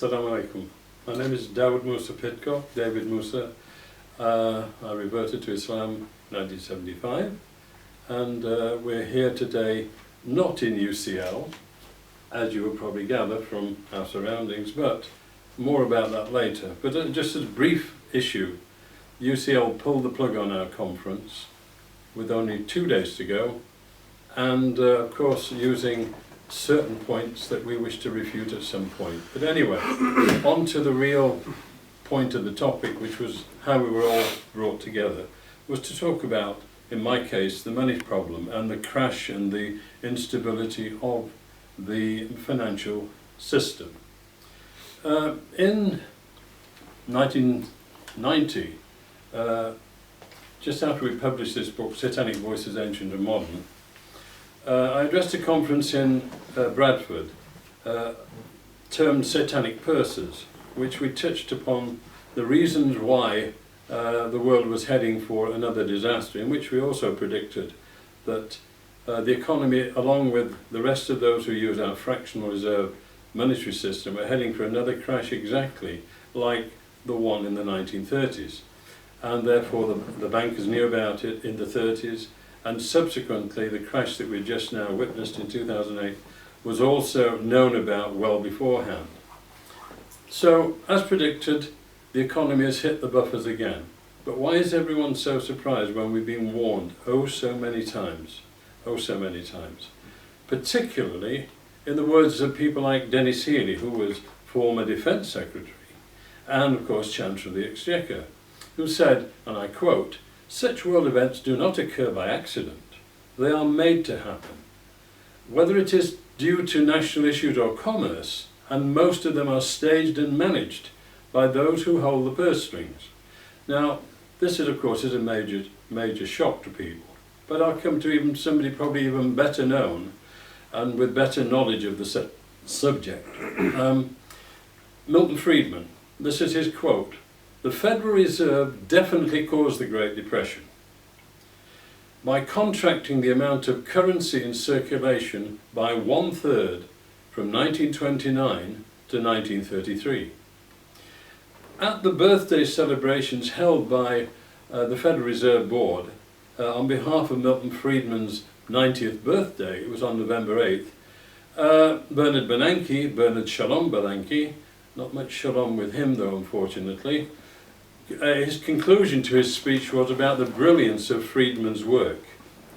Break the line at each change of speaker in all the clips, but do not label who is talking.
Assalamu alaikum. My name is Musa Pidcock, David Musa. I reverted to Islam in 1975, and we're here today not in UCL, as you will probably gather from our surroundings, but more about that later. But just as a brief issue, UCL pulled the plug on our conference with only 2 days to go, and of course using certain points that we wish to refute at some point. But anyway, on to the real point of the topic, which was how we were all brought together, was to talk about, in my case, the money problem and the crash and the instability of the financial system. In 1990, just after we published this book, Satanic Voices, Ancient and Modern, I addressed a conference in Bradford termed Satanic Purses, which we touched upon the reasons why the world was heading for another disaster, in which we also predicted that the economy, along with the rest of those who use our fractional reserve monetary system, are heading for another crash exactly like the one in the 1930s. And therefore the bankers knew about it in the 30s, and subsequently the crash that we just now witnessed in 2008 was also known about well beforehand. So, as predicted, the economy has hit the buffers again. But why is everyone so surprised when we've been warned oh so many times? Oh so many times. Particularly in the words of people like Dennis Healey, who was former Defence Secretary, and of course Chancellor of the Exchequer, who said, and I quote, "Such world events do not occur by accident. They are made to happen. Whether it is due to national issues or commerce, and most of them are staged and managed by those who hold the purse strings." Now, this is, of course, a major shock to people. But I'll come to even somebody probably even better known and with better knowledge of the subject. Milton Friedman, this is his quote: "The Federal Reserve definitely caused the Great Depression by contracting the amount of currency in circulation by 1/3 from 1929 to 1933. At the birthday celebrations held by the Federal Reserve Board on behalf of Milton Friedman's 90th birthday, it was on November 8th, Bernard Shalom Bernanke, not much shalom with him though, unfortunately, his conclusion to his speech was about the brilliance of Friedman's work.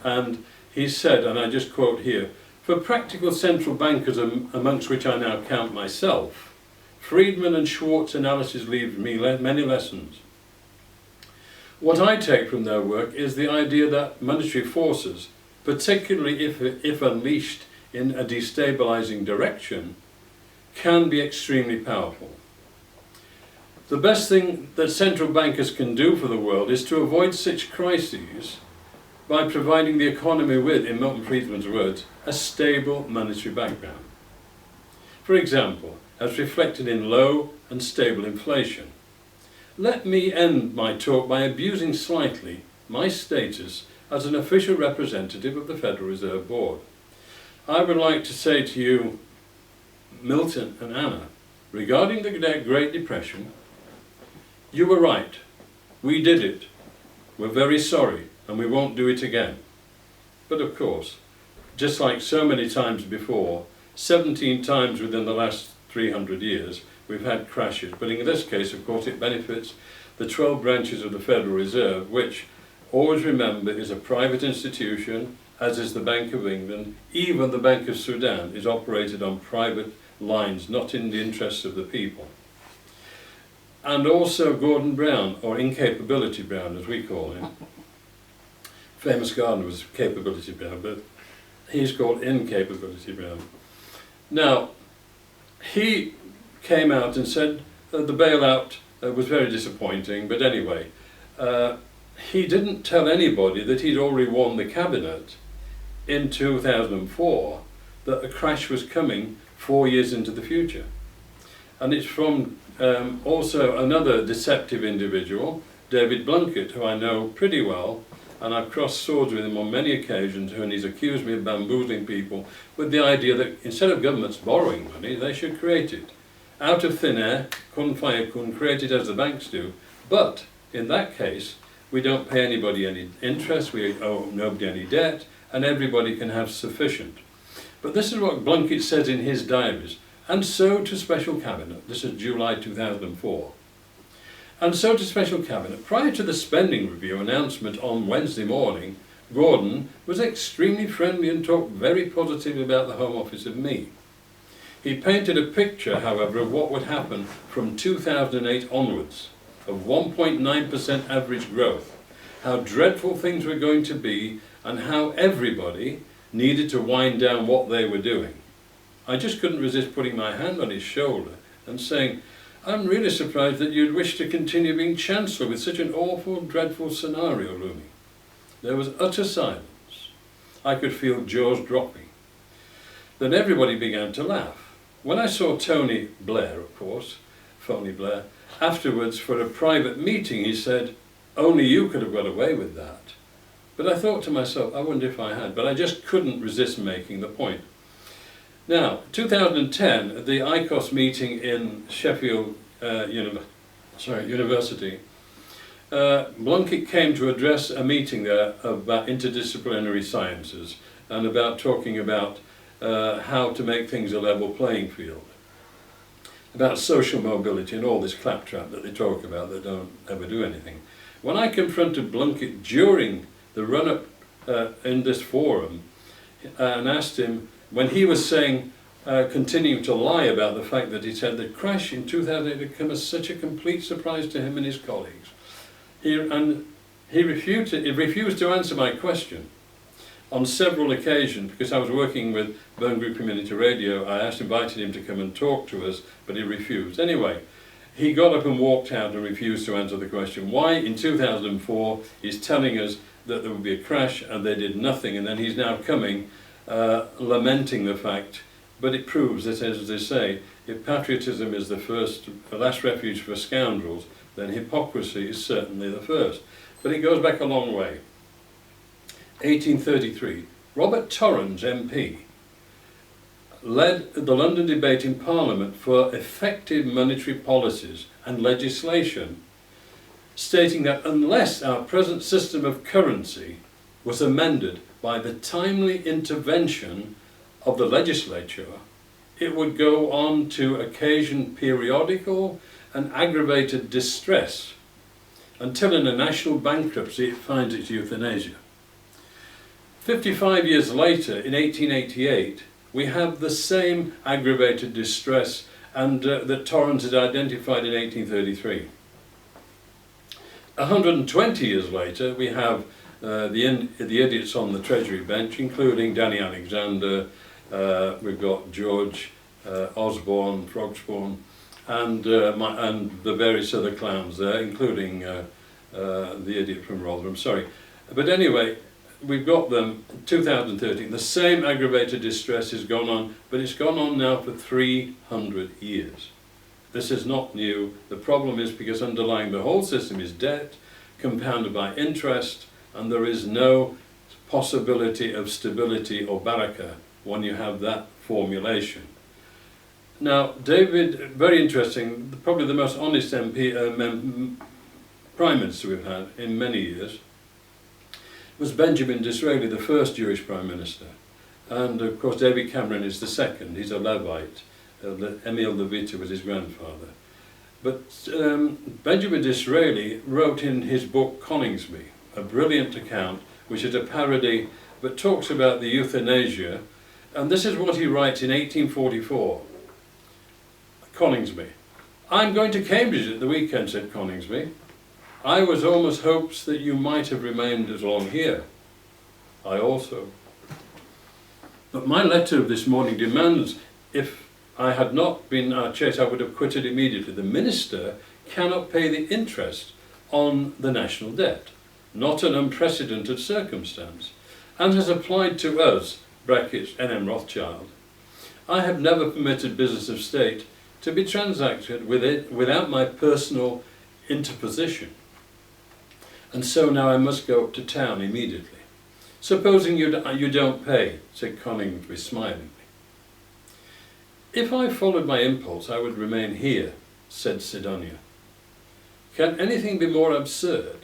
And he said, and I just quote here, "For practical central bankers, amongst which I now count myself, Friedman and Schwartz analysis leaves me many lessons. What I take from their work is the idea that monetary forces, particularly if unleashed in a destabilizing direction, can be extremely powerful. The best thing that central bankers can do for the world is to avoid such crises by providing the economy with, in Milton Friedman's words, a stable monetary background. For example, as reflected in low and stable inflation. Let me end my talk by abusing slightly my status as an official representative of the Federal Reserve Board. I would like to say to you, Milton and Anna, regarding the Great Depression, you were right. We did it. We're very sorry, and we won't do it again. But of course, just like so many times before, 17 times within the last 300 years, we've had crashes. But in this case, of course, it benefits the 12 branches of the Federal Reserve, which, always remember, is a private institution, as is the Bank of England. Even the Bank of Sudan is operated on private lines, not in the interests of the people. And also Gordon Brown, or Incapability Brown as we call him. Famous gardener was Capability Brown, but he's called Incapability Brown. Now, he came out and said the bailout was very disappointing, but anyway, he didn't tell anybody that he'd already warned the cabinet in 2004 that a crash was coming 4 years into the future. And it's from also another deceptive individual, David Blunkett, who I know pretty well, and I've crossed swords with him on many occasions, and he's accused me of bamboozling people with the idea that instead of governments borrowing money, they should create it. out of thin air, kun fayakun, created as the banks do, but in that case, we don't pay anybody any interest, we owe nobody any debt, and everybody can have sufficient. But this is what Blunkett says in his diaries, and so to Special Cabinet. This is July 2004. And so to Special Cabinet. Prior to the spending review announcement on Wednesday morning, Gordon was extremely friendly and talked very positively about the Home Office of me. He painted a picture, however, of what would happen from 2008 onwards, of 1.9% average growth, how dreadful things were going to be, and how everybody needed to wind down what they were doing. I just couldn't resist putting my hand on his shoulder and saying, I'm really surprised that you'd wish to continue being Chancellor with such an awful, dreadful scenario looming. There was utter silence. I could feel jaws dropping. Then everybody began to laugh. When I saw Tony Blair, of course, Phony Blair, afterwards for a private meeting, he said, only you could have got away with that. But I thought to myself, I wonder if I had, but I just couldn't resist making the point. Now, 2010, the ICOS meeting in Sheffield University, Blunkett came to address a meeting there about interdisciplinary sciences and about talking about how to make things a level playing field, about social mobility and all this claptrap that they talk about that don't ever do anything. When I confronted Blunkett during the run-up in this forum and asked him, when he was saying, continuing to lie about the fact that he said the crash in 2008 had come as such a complete surprise to him and his colleagues, he refused to answer my question. On several occasions, because I was working with Burn Group Community Radio, I invited him to come and talk to us, but he refused. Anyway, he got up and walked out and refused to answer the question. Why, in 2004, he's telling us that there would be a crash and they did nothing, and then he's now coming lamenting the fact, but it proves that, as they say, if patriotism is the last refuge for scoundrels, then hypocrisy is certainly the first. But it goes back a long way. 1833, Robert Torrens, MP, led the London debate in Parliament for effective monetary policies and legislation, stating that unless our present system of currency was amended by the timely intervention of the legislature, it would go on to occasion periodical and aggravated distress until in a national bankruptcy it finds its euthanasia. 55 years later, in 1888, we have the same aggravated distress and that Torrens had identified in 1833. 120 years later, we have the idiots on the Treasury bench, including Danny Alexander, we've got George Osborne, Frogspawn, and the various other clowns there, including the idiot from Rotherham, sorry. But anyway, we've got them, 2013, the same aggravated distress has gone on, but it's gone on now for 300 years. This is not new. The problem is because underlying the whole system is debt, compounded by interest, and there is no possibility of stability or barakah when you have that formulation. Now, David, very interesting, probably the most honest Prime Minister we've had in many years, was Benjamin Disraeli, the first Jewish Prime Minister. And of course David Cameron is the second, he's a Levite. Emil Levita was his grandfather. But Benjamin Disraeli wrote in his book Coningsby, a brilliant account, which is a parody, but talks about the euthanasia. And this is what he writes in 1844. Coningsby. I'm going to Cambridge at the weekend, said Coningsby. I was almost hopes that you might have remained as long here. I also. But my letter of this morning demands, if I had not been chased, I would have quitted immediately. The minister cannot pay the interest on the national debt, not an unprecedented circumstance, and has applied to us, brackets NM Rothschild. I have never permitted business of state to be transacted with it without my personal interposition. And so now I must go up to town immediately. Supposing you don't pay, said Coningsby smilingly. If I followed my impulse, I would remain here, said Sidonia. Can anything be more absurd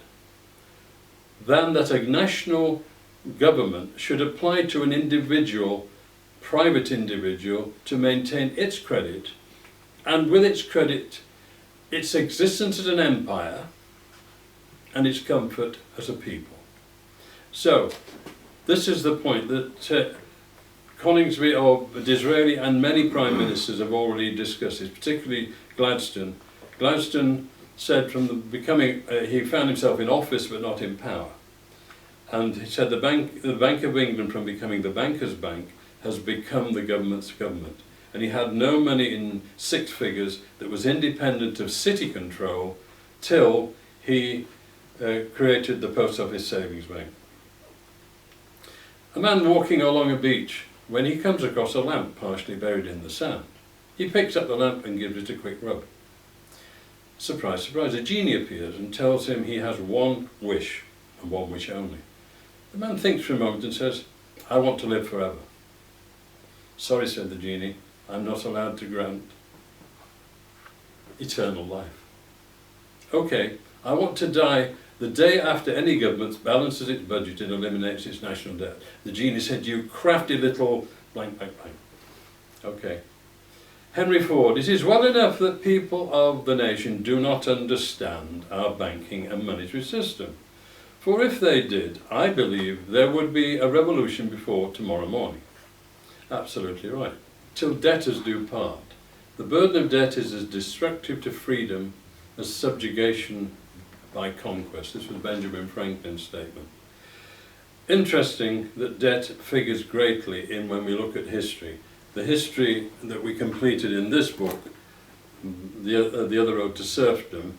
than that a national government should apply to an individual, private individual, to maintain its credit, and with its credit, its existence as an empire, and its comfort as a people? So, this is the point that Coningsby or Disraeli and many prime ministers have already discussed this, particularly Gladstone. Gladstone said from the beginning, he found himself in office but not in power. And he said the Bank of England, from becoming the banker's bank, has become the government's government. And he had no money in six figures that was independent of city control till he created the Post Office Savings Bank. A man walking along a beach, when he comes across a lamp partially buried in the sand, he picks up the lamp and gives it a quick rub. Surprise, surprise, a genie appears and tells him he has one wish, and one wish only. The man thinks for a moment and says, I want to live forever. Sorry, said the genie, I'm not allowed to grant eternal life. Okay, I want to die the day after any government balances its budget and eliminates its national debt. The genie said, you crafty little blank, blank, blank. Okay. Henry Ford, it is well enough that people of the nation do not understand our banking and monetary system. For if they did, I believe there would be a revolution before tomorrow morning. Absolutely right. Till debtors do part. The burden of debt is as destructive to freedom as subjugation by conquest. This was Benjamin Franklin's statement. Interesting that debt figures greatly in when we look at history. The history that we completed in this book, The Other Road to Serfdom,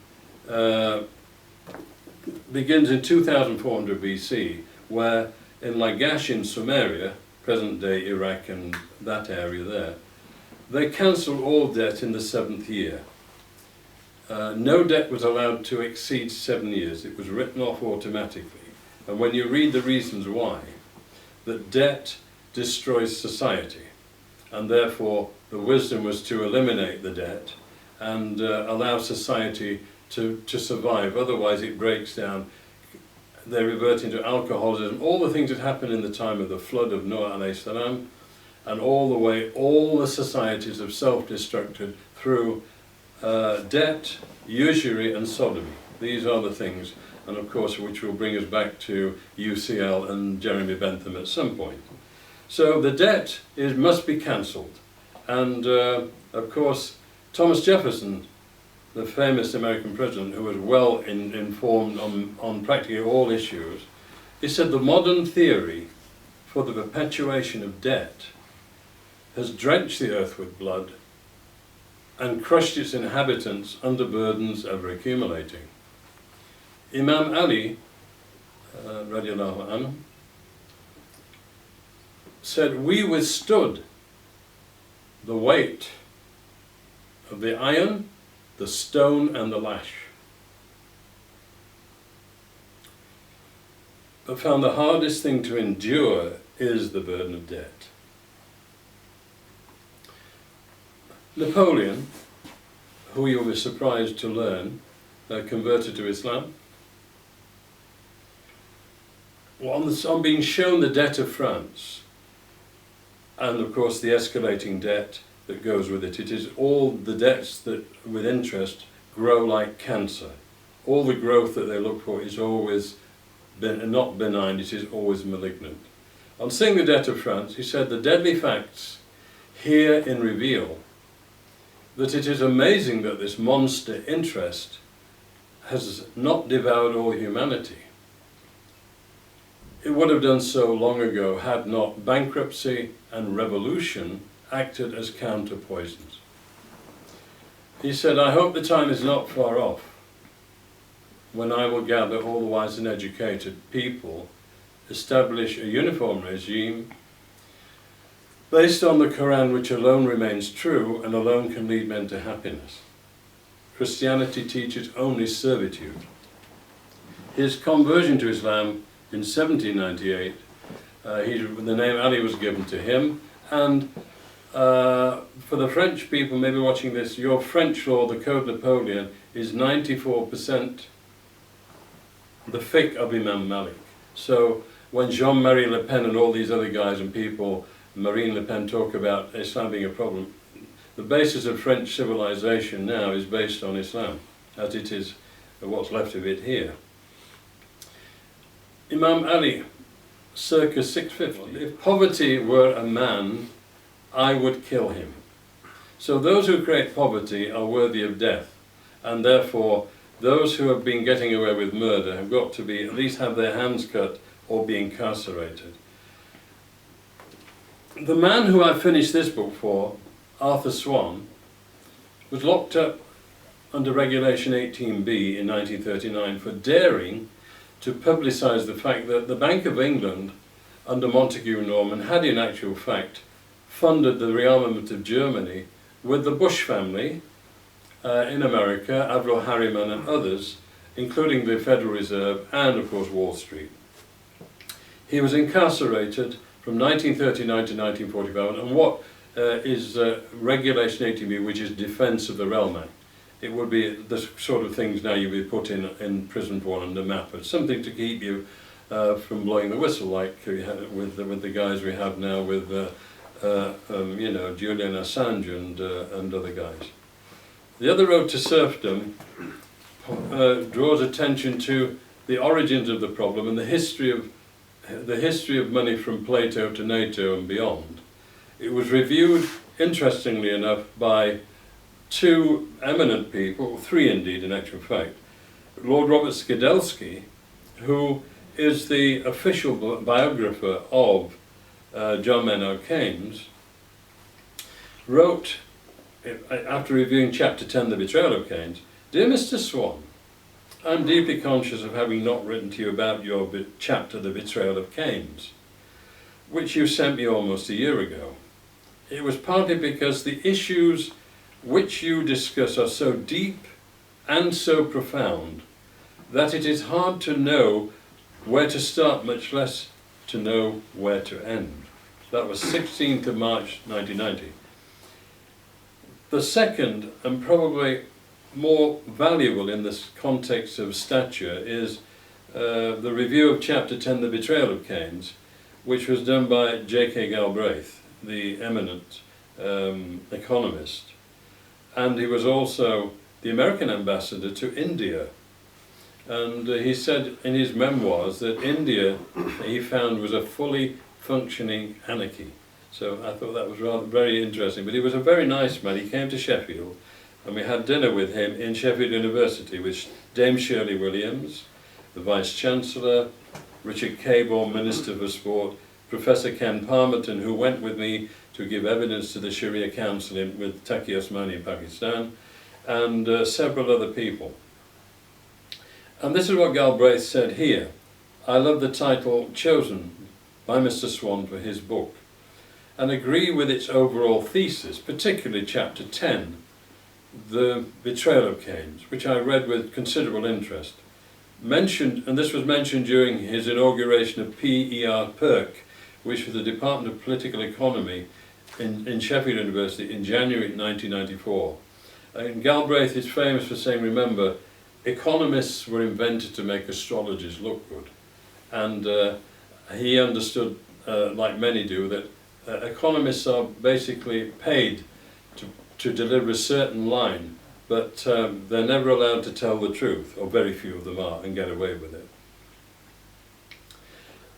begins in 2400 BC, where in Lagash in Sumeria, present-day Iraq and that area there, they cancelled all debt in the 7th year. No debt was allowed to exceed 7 years. It was written off automatically. And when you read the reasons why, that debt destroys society, and therefore the wisdom was to eliminate the debt and allow society to survive. Otherwise it breaks down. They revert into alcoholism, all the things that happened in the time of the flood of Noah alayhi salam, and all the societies have self-destructed through debt, usury and sodomy. These are the things, and of course which will bring us back to UCL and Jeremy Bentham at some point. So the debt must be cancelled. And of course Thomas Jefferson, the famous American president who was well informed on practically all issues, he said the modern theory for the perpetuation of debt has drenched the earth with blood and crushed its inhabitants under burdens ever accumulating. Imam Ali, radiallahu anhu, said, we withstood the weight of the iron, the stone and the lash, but found the hardest thing to endure is the burden of debt. Napoleon, who you'll be surprised to learn, converted to Islam. On being shown the debt of France, and of course the escalating debt that goes with it, it is all the debts that with interest grow like cancer. All the growth that they look for is always not benign, it is always malignant. On seeing the debt of France, he said, the deadly facts herein reveal that it is amazing that this monster interest has not devoured all humanity. It would have done so long ago had not bankruptcy and revolution acted as counter-poisons. He said, I hope the time is not far off when I will gather all the wise and educated people, establish a uniform regime based on the Quran, which alone remains true and alone can lead men to happiness. Christianity teaches only servitude. His conversion to Islam in 1798, the name Ali was given to him, and For the French people maybe watching this, your French law, the Code Napoleon, is 94% the fiqh of Imam Malik. So when Jean-Marie Le Pen and all these other guys and people, Marine Le Pen, talk about Islam being a problem, the basis of French civilization now is based on Islam, as it is what's left of it here. Imam Ali, circa 650. If poverty were a man, I would kill him. So those who create poverty are worthy of death, and therefore those who have been getting away with murder have got to be, at least have their hands cut or be incarcerated. The man who I finished this book for, Arthur Swan, was locked up under Regulation 18B in 1939 for daring to publicise the fact that the Bank of England under Montagu and Norman had in actual fact funded the rearmament of Germany with the Bush family in America, Avril Harriman and others, including the Federal Reserve and of course Wall Street. He was incarcerated from 1939 to 1945, and what is Regulation 18B, which is Defence of the Realm Act. It would be the sort of things now you'd be put in prison for under MAPA, something to keep you from blowing the whistle, like we had with the guys we have now with you know, Julian Assange and other guys. The other road to serfdom draws attention to the origins of the problem and the history of money from Plato to NATO and beyond. It was reviewed, interestingly enough, by two eminent people, three indeed in actual fact. Lord Robert Skidelsky, who is the official biographer of John Maynard Keynes, wrote, after reviewing chapter 10, The Betrayal of Keynes, "Dear Mr. Swan, I'm deeply conscious of having not written to you about your chapter, The Betrayal of Keynes, which you sent me almost a year ago. It was partly because the issues which you discuss are so deep and so profound that it is hard to know where to start, much less to know where to end." That was 16th of March 1990. The second, and probably more valuable in this context of stature, is the review of chapter 10, The Betrayal of Keynes, which was done by J.K. Galbraith, the eminent economist. And he was also the American ambassador to India. And he said in his memoirs that India, he found, was a fully functioning anarchy. So I thought that was rather very interesting. But he was a very nice man. He came to Sheffield, and we had dinner with him in Sheffield University with Dame Shirley Williams, the Vice-Chancellor, Richard Cabourn, Minister for Sport, Professor Ken Parmerton, who went with me to give evidence to the Sharia Council with Taqi Osmani in Pakistan, and several other people. And this is what Galbraith said here. I love the title chosen by Mr. Swan for his book, and agree with its overall thesis, particularly chapter 10, The Betrayal of Keynes, which I read with considerable interest. Mentioned, and this was mentioned during his inauguration of P.E.R. Perk, which was the Department of Political Economy in Sheffield University in January 1994. And Galbraith is famous for saying, remember, economists were invented to make astrologers look good. And he understood, like many do, that economists are basically paid to deliver a certain line, but they're never allowed to tell the truth, or very few of them are, and get away with it.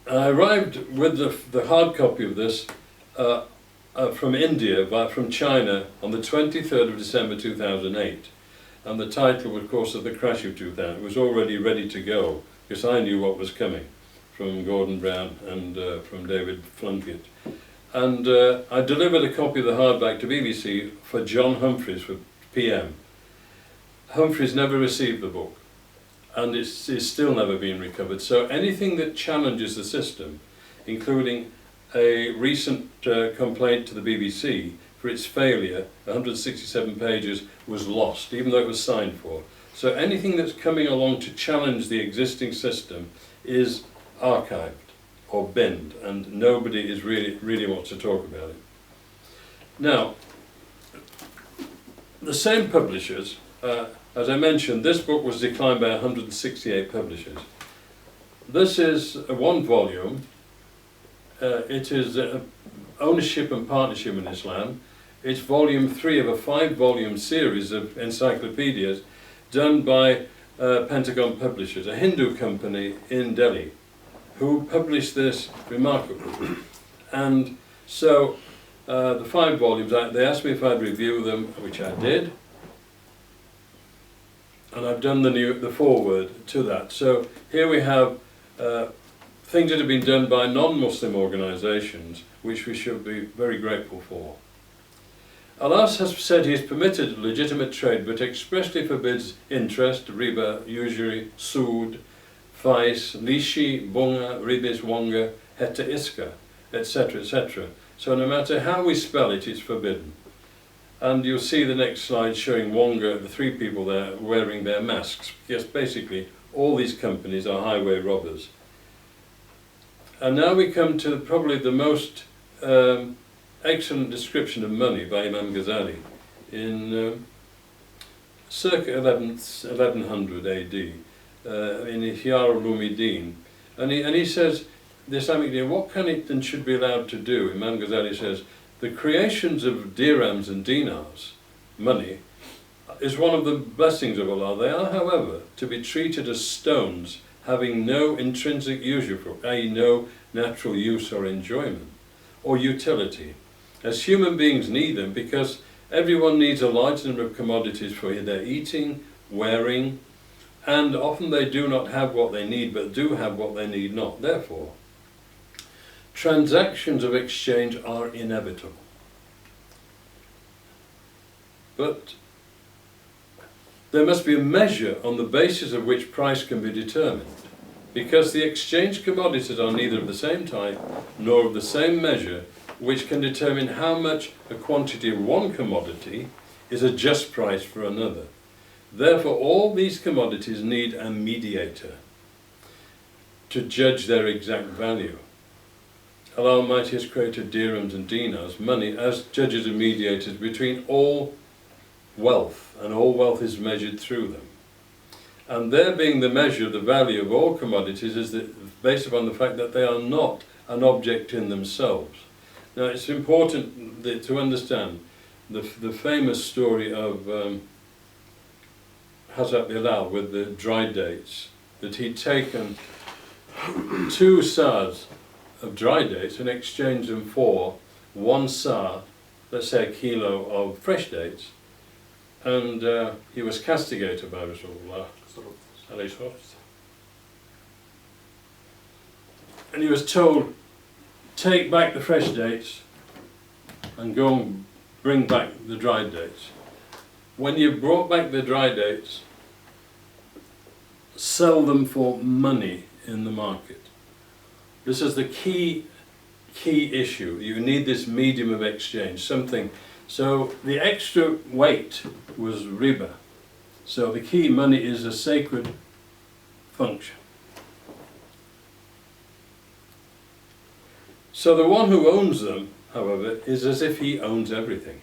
I arrived with the hard copy of this from India, from China, on the 23rd of December 2008. And the title, of course, of The Crash of 2000. It was already ready to go, because I knew what was coming from Gordon Brown and from David Plunkett. And I delivered a copy of the hardback to BBC for John Humphreys for PM. Humphreys never received the book, and it's still never been recovered. So anything that challenges the system, including a recent complaint to the BBC for its failure, 167 pages, was lost, even though it was signed for. So anything that's coming along to challenge the existing system is archived or binned, and nobody is really wants to talk about it. Now, the same publishers, as I mentioned, this book was declined by 168 publishers. This is one volume. It is Ownership and Partnership in Islam. It's volume 3 of a 5-volume series of encyclopedias done by Pentagon Publishers, a Hindu company in Delhi, who published this remarkably. And so the 5 volumes, they asked me if I'd review them, which I did. And I've done the foreword to that. So here we have things that have been done by non-Muslim organisations, which we should be very grateful for. Allah has said He has permitted legitimate trade, but expressly forbids interest, riba, usury, sood, vice, lishi, bunga, ribis, wonga, heta iska, etc., etc. So no matter how we spell it, it's forbidden. And you'll see the next slide showing Wonga, the 3 people there wearing their masks. Yes, basically, all these companies are highway robbers. And now we come to probably the most excellent description of money by Imam Ghazali in circa 1100 AD in Ihya Ulumuddin. And he says, the Islamic idea, what can it and should be allowed to do? Imam Ghazali says, the creations of dirhams and dinars, money, is one of the blessings of Allah. They are, however, to be treated as stones having no intrinsic usufruct, i.e. no natural use or enjoyment, or utility, as human beings need them, because everyone needs a large number of commodities for their eating, wearing, and often they do not have what they need, but do have what they need not. Therefore, transactions of exchange are inevitable. But there must be a measure on the basis of which price can be determined, because the exchanged commodities are neither of the same type nor of the same measure, which can determine how much a quantity of one commodity is a just price for another. Therefore, all these commodities need a mediator to judge their exact value. Allah Almighty has created dirhams and dinars, money, as judges and mediators between all wealth, and all wealth is measured through them. And their being the measure of the value of all commodities is based upon the fact that they are not an object in themselves. Now it's important to understand the famous story of Hazrat Bilal with the dry dates, that he'd taken 2 sars of dry dates and exchanged them for 1 sar, let's say a kilo of fresh dates, and he was castigated by Rasulullah. And he was told, take back the fresh dates and go and bring back the dried dates. When you've brought back the dry dates, sell them for money in the market. This is the key issue. You need this medium of exchange, something. So the extra weight was riba. So the key, money is a sacred function. So the one who owns them, however, is as if he owns everything.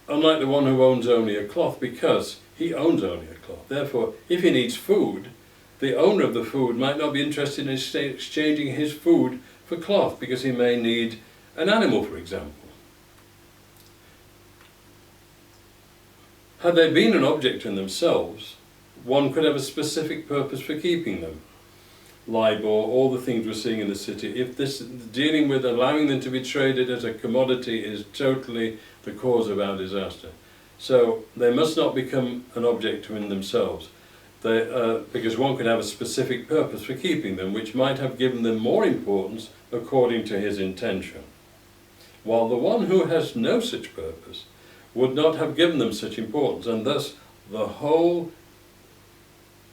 Unlike the one who owns only a cloth, because he owns only a cloth. Therefore, if he needs food, the owner of the food might not be interested in exchanging his food for cloth, because he may need an animal, for example. Had they been an object in themselves, one could have a specific purpose for keeping them. LIBOR, all the things we're seeing in the city, if this dealing with allowing them to be traded as a commodity is totally the cause of our disaster. So they must not become an object in themselves, because one could have a specific purpose for keeping them, which might have given them more importance according to his intention. While the one who has no such purpose would not have given them such importance, and thus the whole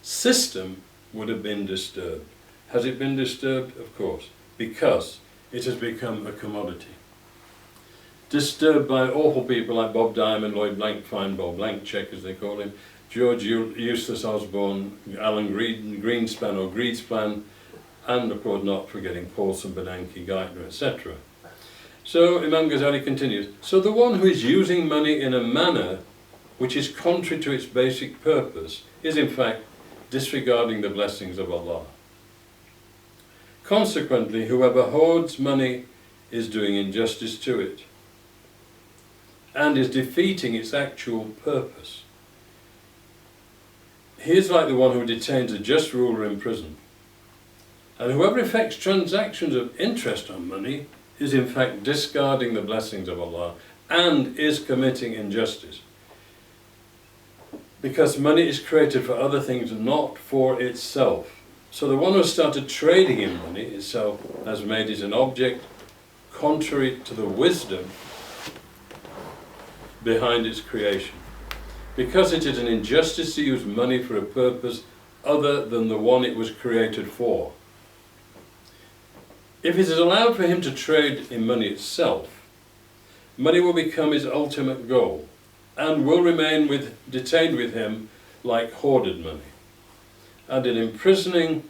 system would have been disturbed. Has it been disturbed? Of course, because it has become a commodity. Disturbed by awful people like Bob Diamond, Lloyd Blankfein, Bob Blankcheck as they call him, George Eustace Osborne, Alan Greenspan or Greenspan, and of course not forgetting Paulson, Bernanke, Geithner, etc. So Imam Ghazali continues, so the one who is using money in a manner which is contrary to its basic purpose is in fact disregarding the blessings of Allah. Consequently, whoever hoards money is doing injustice to it and is defeating its actual purpose. He is like the one who detains a just ruler in prison. And whoever effects transactions of interest on money is in fact discarding the blessings of Allah and is committing injustice. Because money is created for other things, not for itself. So the one who started trading in money itself has made it an object contrary to the wisdom behind its creation. Because it is an injustice to use money for a purpose other than the one it was created for. If it is allowed for him to trade in money itself, money will become his ultimate goal and will remain detained with him like hoarded money. And in imprisoning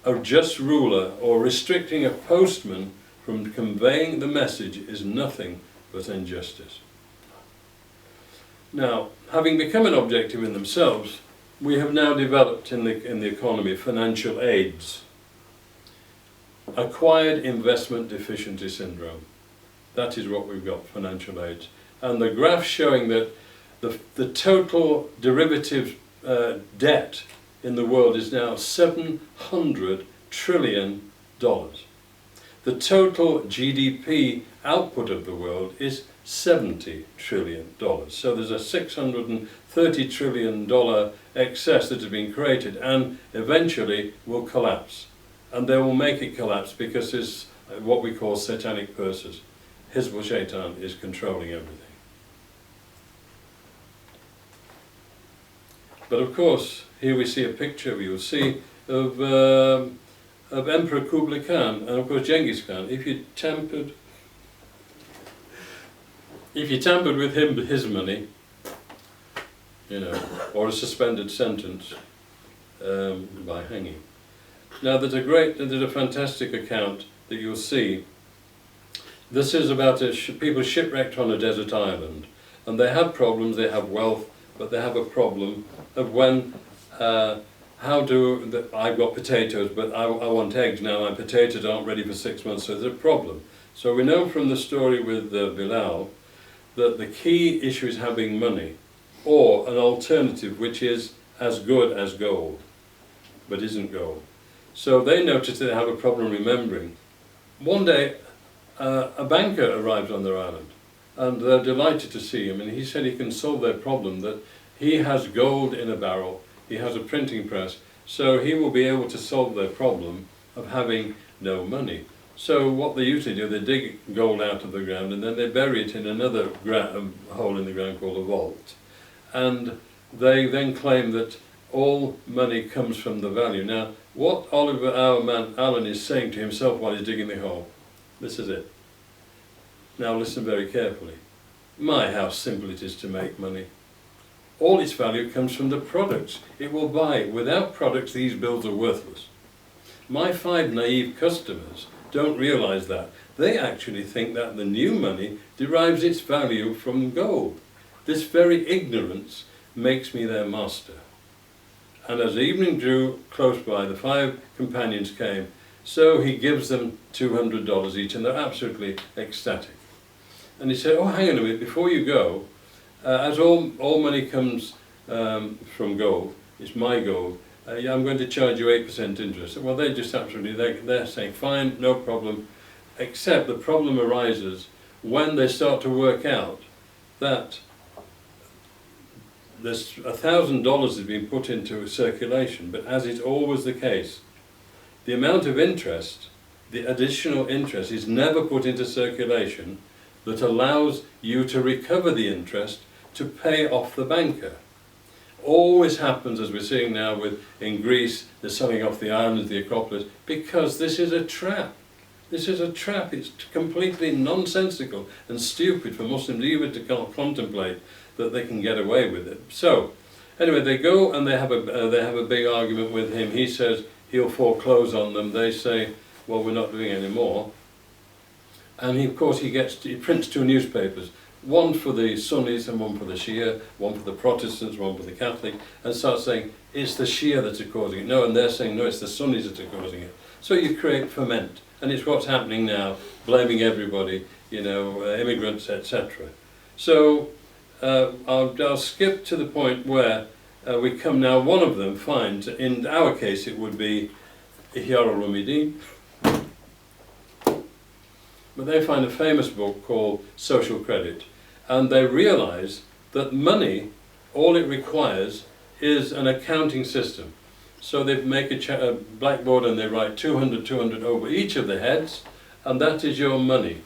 a just ruler or restricting a postman from conveying the message is nothing but injustice. Now, having become an objective in themselves, we have now developed in the economy financial aids. Acquired investment deficiency syndrome. That is what we've got, financial aids. And the graph showing that the total derivative debt in the world is now $700 trillion. The total GDP output of the world is $70 trillion. So there's a $630 trillion excess that has been created and eventually will collapse. And they will make it collapse because it's what we call satanic purses. Hizb Shaitan is controlling everything. But of course, here we see a picture, we will see, of Emperor Kublai Khan and of course Genghis Khan. If you tampered with his money, you know, or a suspended sentence by hanging. Now there's a fantastic account that you'll see. This is about people shipwrecked on a desert island, and they have problems. They have wealth, but they have a problem of when. I've got potatoes, but I want eggs now. My potatoes aren't ready for 6 months, so there's a problem. So we know from the story with Bilal that the key issue is having money, or an alternative which is as good as gold, but isn't gold. So they noticed that they have a problem remembering. One day, a banker arrived on their island, and they're delighted to see him, and he said he can solve their problem, that he has gold in a barrel, he has a printing press, so he will be able to solve their problem of having no money. So what they usually do, they dig gold out of the ground and then they bury it in another hole in the ground called a vault. And they then claim that all money comes from the value. Now, what Oliver Allen is saying to himself while he's digging the hole, this is it. Now listen very carefully. My, how simple it is to make money. All its value comes from the products it will buy. Without products, these bills are worthless. My 5 naive customers don't realize that. They actually think that the new money derives its value from gold. This very ignorance makes me their master. And as evening drew close by, the 5 companions came, so he gives them $200 each, and they're absolutely ecstatic. And he said, oh, hang on a minute, before you go, as all money comes from gold, it's my gold, I'm going to charge you 8% interest. Well, they're just absolutely, they're saying, fine, no problem, except the problem arises when they start to work out that there's $1,000 has been put into circulation, but as is always the case, the amount of interest, the additional interest, is never put into circulation that allows you to recover the interest to pay off the banker. Always happens, as we're seeing now in Greece, they're selling off the islands, the Acropolis, because this is a trap. This is a trap. It's completely nonsensical and stupid for Muslims even to contemplate that they can get away with it. So, anyway, they go and they have a big argument with him. He says he'll foreclose on them. They say, well, we're not doing any more. And he, of course, he prints two newspapers, one for the Sunnis and one for the Shia, one for the Protestants, one for the Catholic, and starts saying, it's the Shia that are causing it. No, and they're saying, no, it's the Sunnis that are causing it. So you create ferment, and it's what's happening now, blaming everybody, immigrants, etc. So I'll skip to the point where we come now, one of them finds, in our case it would be Ihya al-Ulumuddin, but they find a famous book called Social Credit, and they realize that money, all it requires is an accounting system. So they make a blackboard and they write 200, 200 over each of the heads, and that is your money.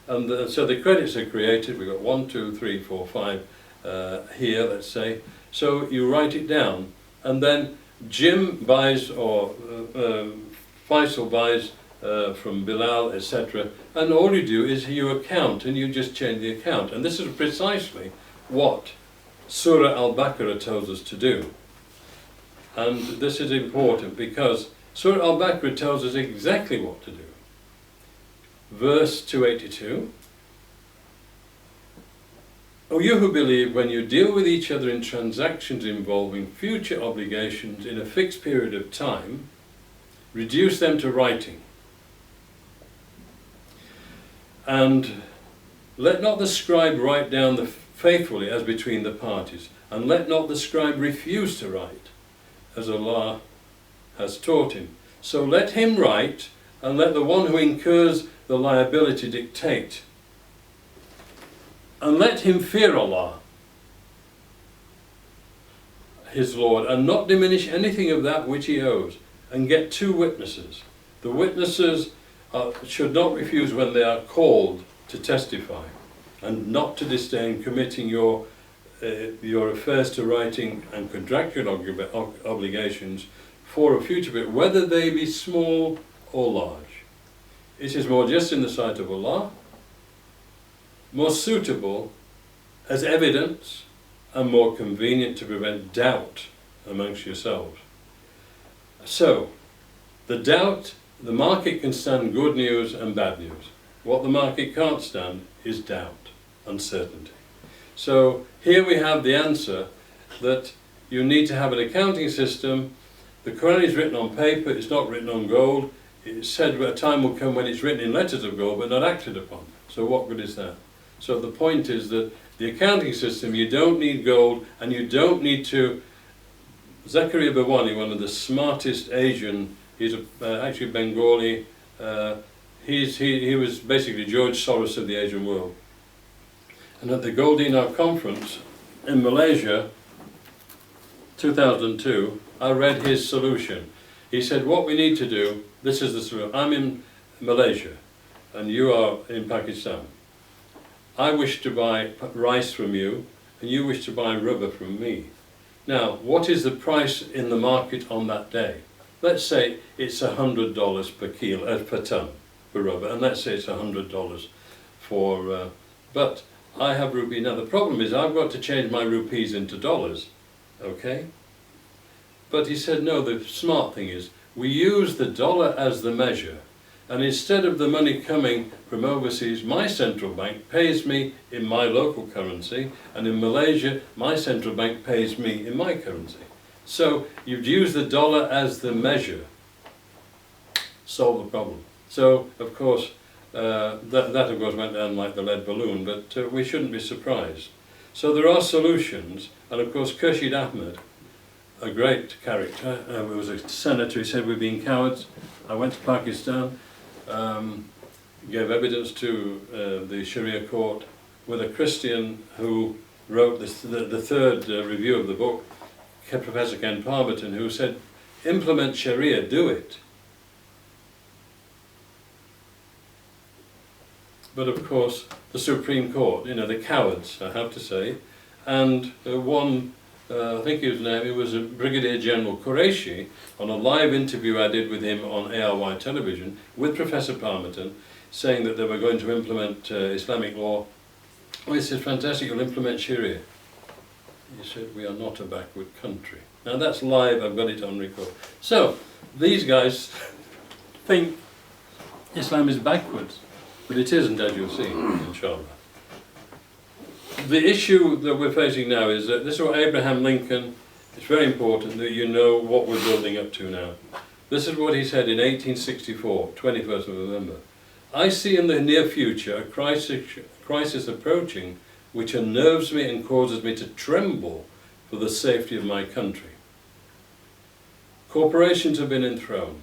And so the credits are created. We've got 1, 2, 3, 4, 5 here, let's say. So you write it down, and then Jim buys, or Faisal buys from Bilal, etc. And all you do is you account, and you just change the account. And this is precisely what Surah Al-Baqarah tells us to do. And this is important because Surah Al-Baqarah tells us exactly what to do. Verse 282. O you who believe, when you deal with each other in transactions involving future obligations in a fixed period of time, reduce them to writing. And let not the scribe write down faithfully as between the parties, and let not the scribe refuse to write, as Allah has taught him. So let him write, and let the one who incurs the liability dictate. And let him fear Allah, his Lord, and not diminish anything of that which he owes, and get 2 witnesses. The witnesses should not refuse when they are called to testify, and not to disdain committing your affairs to writing and contractual obligations for a future bit, whether they be small or large. It is more just in the sight of Allah, more suitable as evidence, and more convenient to prevent doubt amongst yourselves. So, the market can stand good news and bad news. What the market can't stand is doubt, uncertainty. So here we have the answer that you need to have an accounting system. The Quran is written on paper, it's not written on gold. It's said a time will come when it's written in letters of gold but not acted upon. So what good is that? So the point is that the accounting system, you don't need gold, and you don't need to... Zakaria Bawani, one of the smartest Asian, he's actually Bengali, he was basically George Soros of the Asian world. And at the Gold Dinar Conference in Malaysia, 2002, I read his solution. He said, what we need to do, this is the solution. I'm in Malaysia, and you are in Pakistan. I wish to buy rice from you, and you wish to buy rubber from me. Now, what is the price in the market on that day? Let's say it's $100 per kilo, per ton for rubber, and let's say it's $100 for, but I have rupee. Now the problem is I've got to change my rupees into dollars, okay? But he said, no, the smart thing is we use the dollar as the measure, and instead of the money coming from overseas, my central bank pays me in my local currency, and in Malaysia, my central bank pays me in my currency. So you've used the dollar as the measure. Solve the problem. So, of course, that of course went down like the lead balloon, but we shouldn't be surprised. So there are solutions, and of course Khurshid Ahmed, a great character, he was a senator, he said we've been cowards. I went to Pakistan, gave evidence to the Sharia court with a Christian who wrote the third review of the book, Professor Ken Parberton, who said, implement Sharia, do it. But of course, the Supreme Court, the cowards, I have to say, and I think his name, it was a Brigadier General Qureshi, on a live interview I did with him on ARY television, with Professor Parberton, saying that they were going to implement Islamic law. Oh, he said, fantastic, you'll implement Sharia. He said, we are not a backward country. Now that's live, I've got it on record. So, these guys think Islam is backwards. But it isn't, as you'll see, inshallah. The issue that we're facing now is that this is what Abraham Lincoln, it's very important that you know what we're building up to now. This is what he said in 1864, 21st of November. I see in the near future a crisis approaching which unnerves me and causes me to tremble for the safety of my country. Corporations have been enthroned.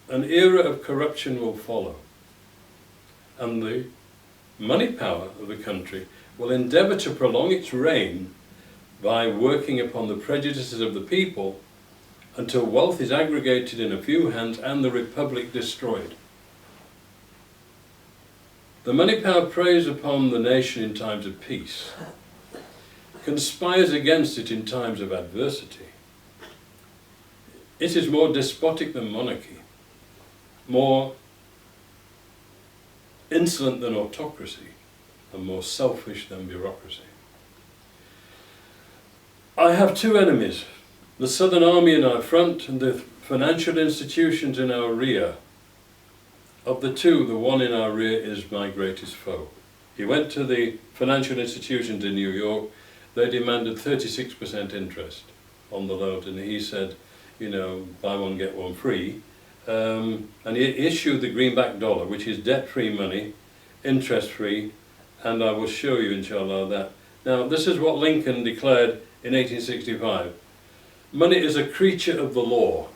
An era of corruption will follow. And the money power of the country will endeavour to prolong its reign by working upon the prejudices of the people until wealth is aggregated in a few hands and the republic destroyed. The money power preys upon the nation in times of peace, conspires against it in times of adversity. It is more despotic than monarchy, more insolent than autocracy, and more selfish than bureaucracy. I have two enemies, the Southern Army in our front and the financial institutions in our rear. Of the two, the one in our rear is my greatest foe. He went to the financial institutions in New York. They demanded 36% interest on the loan, and he said, you know, buy one, get one free. And he issued the greenback dollar, which is debt-free money, interest-free, and I will show you, inshallah, that. Now, this is what Lincoln declared in 1865. Money is a creature of the law,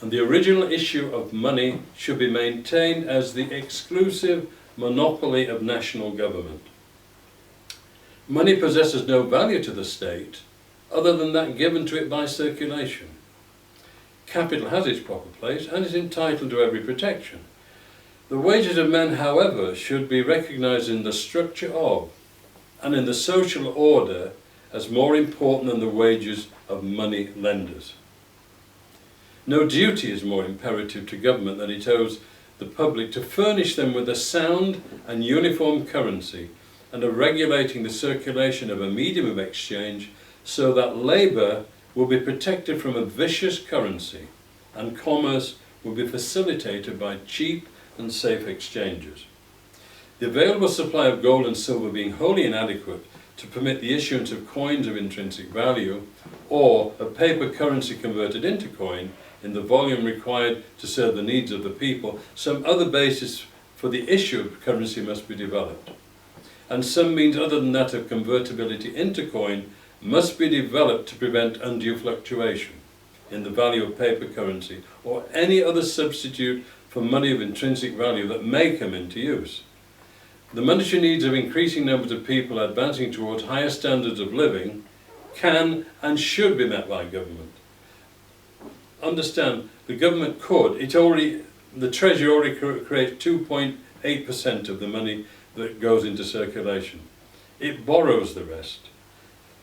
and the original issue of money should be maintained as the exclusive monopoly of national government. Money possesses no value to the state other than that given to it by circulation. Capital has its proper place and is entitled to every protection. The wages of men, however, should be recognized in the structure of and in the social order as more important than the wages of money lenders. No duty is more imperative to government than it owes the public to furnish them with a sound and uniform currency and of regulating the circulation of a medium of exchange so that labour will be protected from a vicious currency and commerce will be facilitated by cheap and safe exchanges. The available supply of gold and silver being wholly inadequate to permit the issuance of coins of intrinsic value or a paper currency converted into coin in the volume required to serve the needs of the people, some other basis for the issue of currency must be developed. And some means other than that of convertibility into coin must be developed to prevent undue fluctuation in the value of paper currency or any other substitute for money of intrinsic value that may come into use. The monetary needs of increasing numbers of people advancing towards higher standards of living can and should be met by government. Understand, the government could, the Treasury already creates 2.8% of the money that goes into circulation. It borrows the rest.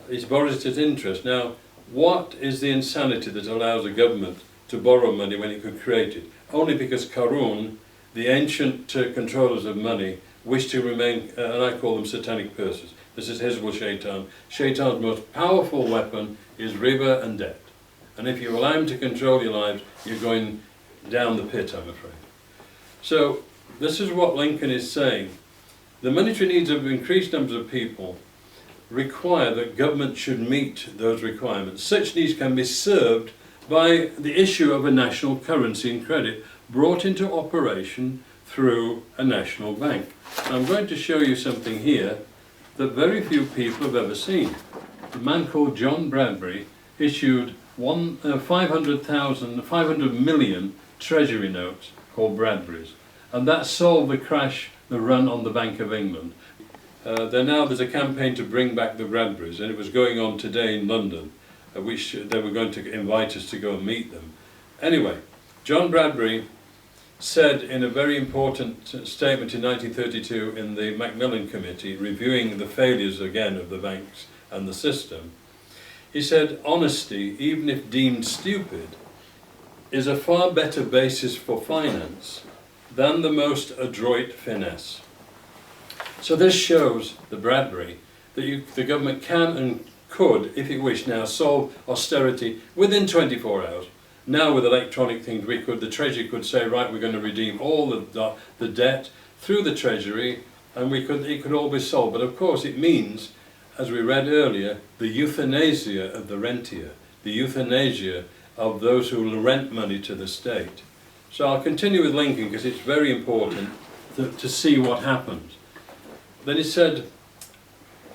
It borrows it at interest. Now, what is the insanity that allows a government to borrow money when it could create it? Only because Qarun, the ancient controllers of money, wish to remain, and I call them satanic purses. This is Hizbul Shaitan. Shaitan's most powerful weapon is riba and debt. And if you allow him to control your lives, you're going down the pit, I'm afraid. So, this is what Lincoln is saying. The monetary needs of increased numbers of people require that government should meet those requirements. Such needs can be served by the issue of a national currency and credit brought into operation through a national bank. I'm going to show you something here that very few people have ever seen. A man called John Bradbury issued 500 million treasury notes called Bradburys, and that solved the crash, the run on the Bank of England. There's a campaign to bring back the Bradburys, and it was going on today in London, which they were going to invite us to go and meet them. Anyway, John Bradbury said in a very important statement in 1932 in the Macmillan Committee, reviewing the failures again of the banks and the system, he said, honesty, even if deemed stupid, is a far better basis for finance than the most adroit finesse. So this shows the Bradbury that the government can and could, if it wished now, solve austerity within 24 hours. Now with electronic things, the Treasury could say, right, we're going to redeem all the debt, through the Treasury, and it could all be solved. But of course it means, as we read earlier, the euthanasia of the rentier, the euthanasia of those who will rent money to the state. So I'll continue with Lincoln because it's very important to see what happens. Then he said,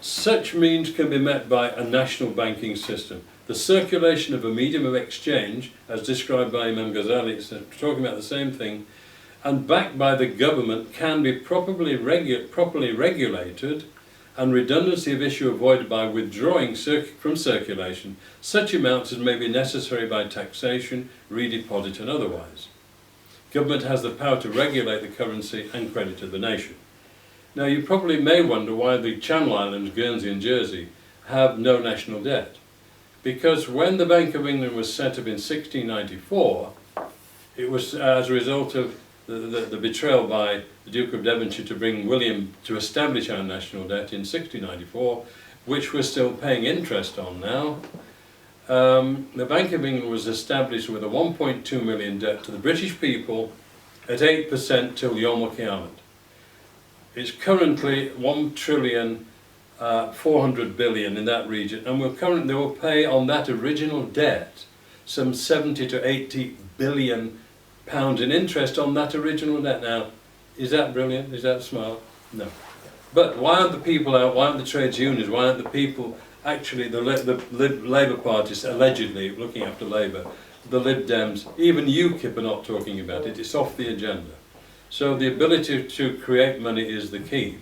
such means can be met by a national banking system. The circulation of a medium of exchange, as described by Imam Ghazali, it's talking about the same thing, and backed by the government, can be properly regulated, and redundancy of issue avoided by withdrawing from circulation such amounts as may be necessary by taxation, redeposit and otherwise. Government has the power to regulate the currency and credit of the nation. Now you probably may wonder why the Channel Islands, Guernsey and Jersey have no national debt. Because when the Bank of England was set up in 1694, it was as a result of the betrayal by the Duke of Devonshire to bring William to establish our national debt in 1694, which we're still paying interest on now. The Bank of England was established with a 1.2 million debt to the British people at 8% till Yom Kiamat. It's currently 1,400 billion in that region, and they will pay on that original debt some 70 to 80 billion pounds in interest on that original debt. Now, is that brilliant? Is that smart? No. But why aren't the people out? Why aren't the trades unions? Why aren't the people actually, the Labour parties allegedly looking after Labour, the Lib Dems, even UKIP are not talking about it. It's off the agenda. So the ability to create money is the key.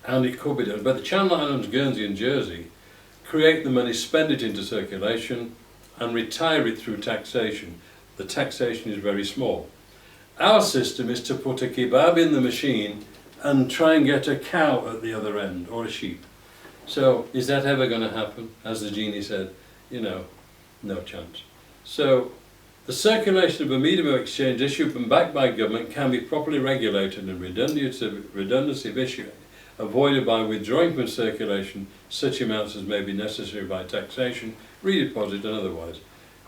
And it could be done. But the Channel Islands, Guernsey and Jersey create the money, spend it into circulation and retire it through taxation. The taxation is very small. Our system is to put a kebab in the machine and try and get a cow at the other end, or a sheep. So is that ever going to happen? As the genie said, no chance. So the circulation of a medium of exchange issued and backed by government can be properly regulated, and redundancy of issue avoided by withdrawing from circulation such amounts as may be necessary by taxation, redeposit and otherwise.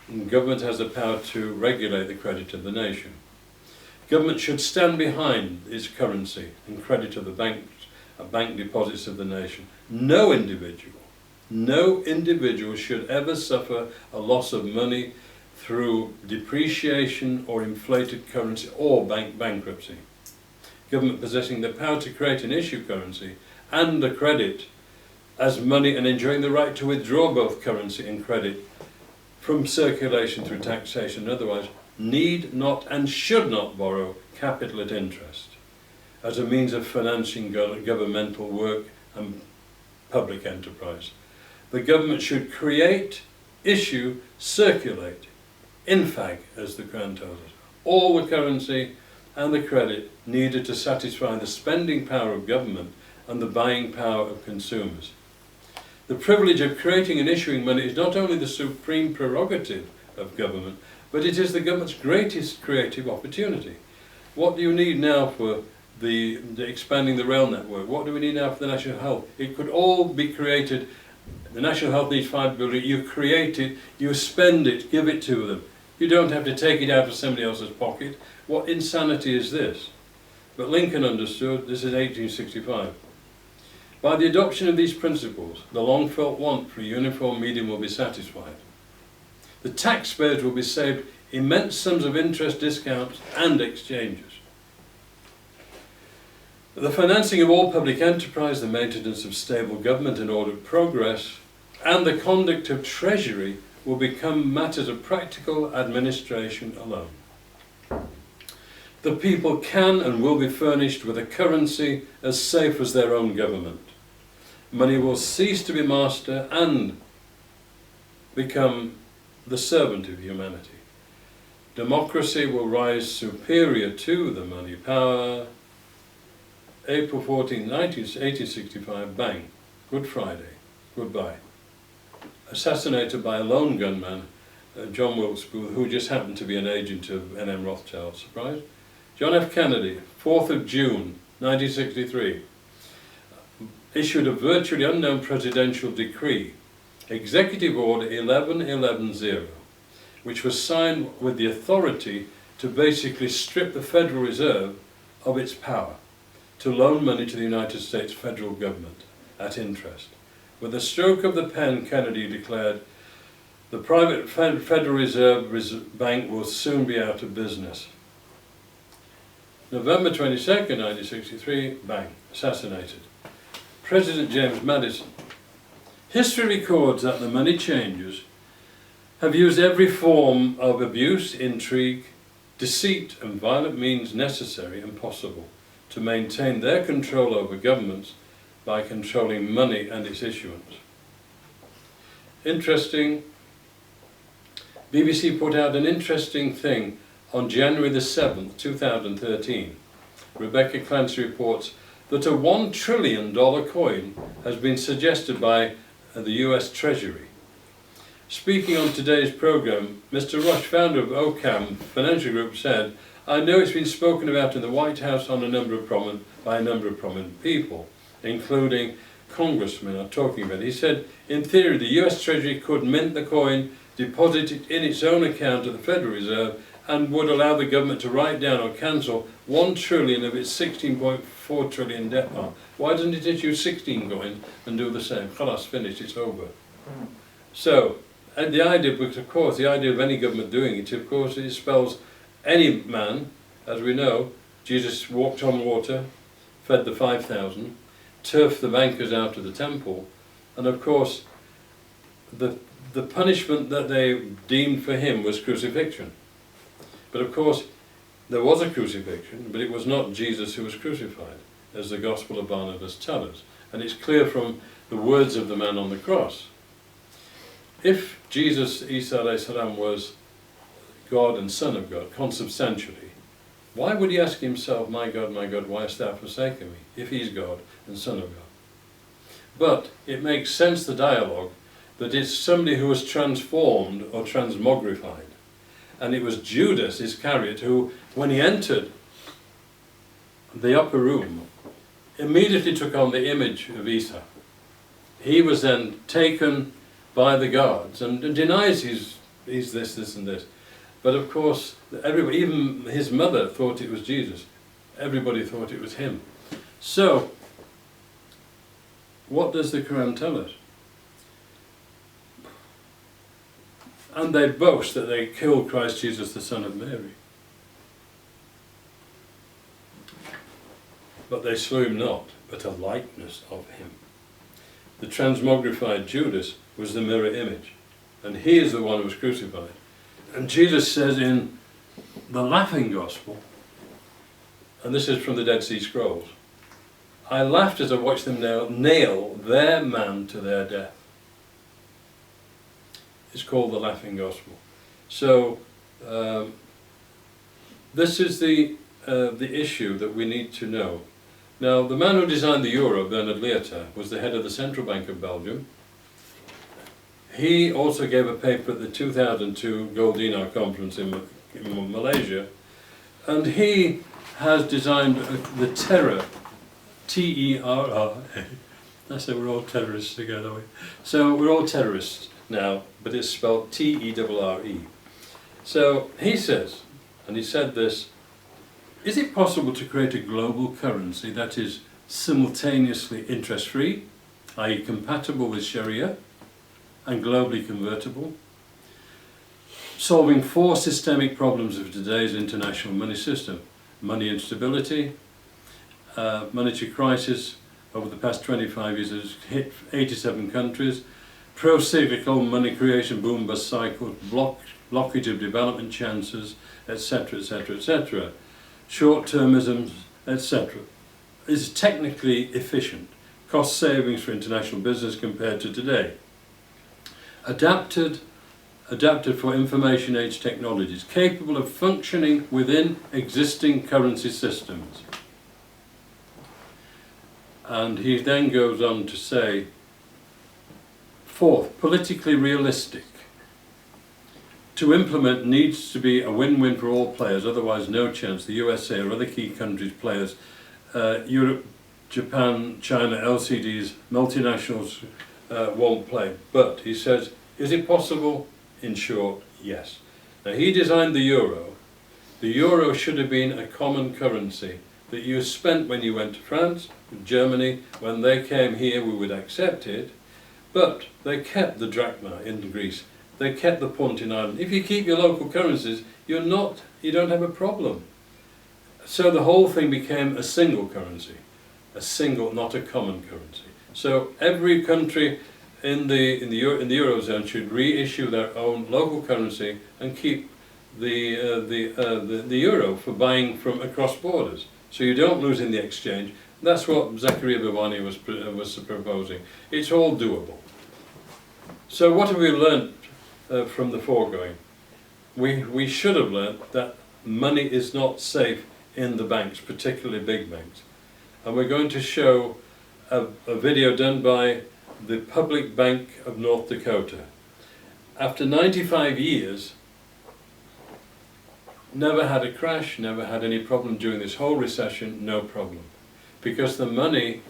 And government has the power to regulate the credit of the nation. Government should stand behind its currency and credit of the bank deposits of the nation. No individual should ever suffer a loss of money through depreciation or inflated currency or bankruptcy. Government possessing the power to create and issue currency and the credit as money, and enjoying the right to withdraw both currency and credit from circulation through taxation and otherwise, need not and should not borrow capital at interest as a means of financing governmental work and public enterprise. The government should create, issue, circulate, infag, as the Crown tells us, all the currency and the credit needed to satisfy the spending power of government and the buying power of consumers. The privilege of creating and issuing money is not only the supreme prerogative of government, but it is the government's greatest creative opportunity. What do you need now for the expanding the rail network? What do we need now for the national health? It could all be created. The national health needs $5 billion. You create it, you spend it, give it to them. You don't have to take it out of somebody else's pocket. What insanity is this? But Lincoln understood, this is 1865. By the adoption of these principles, the long-felt want for a uniform medium will be satisfied. The taxpayers will be saved immense sums of interest, discounts and exchanges. The financing of all public enterprise, the maintenance of stable government and ordered progress, and the conduct of treasury will become matters of practical administration alone. The people can and will be furnished with a currency as safe as their own government. Money will cease to be master and become the servant of humanity. Democracy will rise superior to the money power. April 14, 1865, bang, Good Friday, goodbye. Assassinated by a lone gunman, John Wilkes Booth, who just happened to be an agent of N.M. Rothschild. Surprise? John F. Kennedy, 4th of June, 1963, issued a virtually unknown presidential decree, Executive Order 11110, which was signed with the authority to basically strip the Federal Reserve of its power to loan money to the United States federal government at interest. With a stroke of the pen, Kennedy declared, the private Federal Reserve Bank will soon be out of business. November 22nd, 1963, bang, assassinated. President James Madison. History records that the money changers have used every form of abuse, intrigue, deceit and violent means necessary and possible to maintain their control over governments by controlling money and its issuance. Interesting. BBC put out an interesting thing on January the 7th, 2013. Rebecca Clancy reports that a $1 trillion coin has been suggested by the US Treasury. Speaking on today's programme, Mr. Rush, founder of OCAM Financial Group, said, I know it's been spoken about in the White House by a number of prominent people, including congressmen are talking about it. He said, in theory, the US Treasury could mint the coin, deposit it in its own account at the Federal Reserve, and would allow the government to write down or cancel 1 trillion of its 16.4 trillion debt bar. Why doesn't it issue 16 coins and do the same? Khalas, finished, it's over. So, and the idea, because of course, the idea of any government doing it, of course, it spells any man, as we know. Jesus walked on water, fed the 5,000, turfed the bankers out of the temple, and of course, the punishment that they deemed for him was crucifixion. But of course, there was a crucifixion, but it was not Jesus who was crucified, as the Gospel of Barnabas tells us. And it's clear from the words of the man on the cross. If Jesus, Isa alayhi salam, was God and Son of God, consubstantially, why would he ask himself, my God, why hast thou forsaken me, if he's God and Son of God? But it makes sense, the dialogue, that it's somebody who was transformed or transmogrified. And it was Judas Iscariot who, when he entered the upper room, immediately took on the image of Isa. He was then taken by the guards and denies he's this and this. But of course, everybody, even his mother, thought it was Jesus. Everybody thought it was him. So, what does the Quran tell us? And they boast that they killed Christ Jesus, the Son of Mary. But they slew him not, but a likeness of him. The transmogrified Judas was the mirror image, and he is the one who was crucified. And Jesus says in the laughing gospel, and this is from the Dead Sea Scrolls, I laughed as I watched them nail their man to their death. It's called the laughing gospel. So this is the issue that we need to know. Now, the man who designed the euro, Bernard Lietaer, was the head of the Central Bank of Belgium. He also gave a paper at the 2002 Gold Dinar Conference in Malaysia, and he has designed the terror, T-E-R-R-A. I say we're all terrorists together. So we're all terrorists now, but it's spelled T-E-R-R-E. So he says, and he said this, is it possible to create a global currency that is simultaneously interest-free, i.e. compatible with Sharia, and globally convertible, solving 4 systemic problems of today's international money system: money instability, monetary crisis over the past 25 years has hit 87 countries, pro-cyclical money creation boom-bust cycles, blockage of development chances, etc., etc., etc., short-termism, etc. Is technically efficient, cost savings for international business compared to today. Adapted for information age technologies, capable of functioning within existing currency systems. And he then goes on to say, 4th, politically realistic. To implement needs to be a win-win for all players, otherwise no chance. The USA or other key countries players, Europe, Japan, China, LCDs, multinationals won't play. But he says, is it possible? In short, yes. Now he designed the euro. The euro should have been a common currency
that you spent when you went to France, Germany. When they came here, we would accept it, but they kept the drachma in Greece. They kept the punt in Ireland. If you keep your local currencies, you don't have a problem. So the whole thing became a single currency, not a common currency. So every country in the Eurozone should reissue their own local currency and keep the euro for buying from across borders. So you don't lose in the exchange. That's what Zachariah Bhavani was proposing. It's all doable. So what have we learnt from the foregoing? We should have learnt that money is not safe in the banks, particularly big banks. And we're going to show a video done by the Public Bank of North Dakota. After 95 years, never had a crash, never had any problem during this whole recession, no problem. Because the money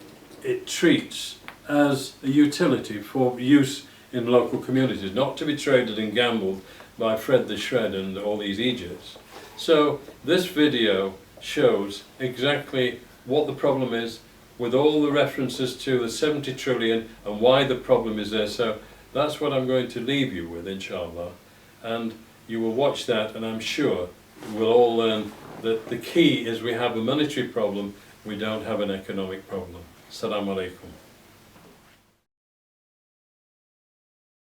it treats as a utility for use in local communities, not to be traded and gambled by Fred the Shred and all these Egypts. So this video shows exactly what the problem is, with all the references to the 70 trillion and why the problem is there. So that's what I'm going to leave you with, inshallah. And you will watch that, and I'm sure we'll all learn that the key is we have a monetary problem, we don't have an economic problem. Assalamu alaikum.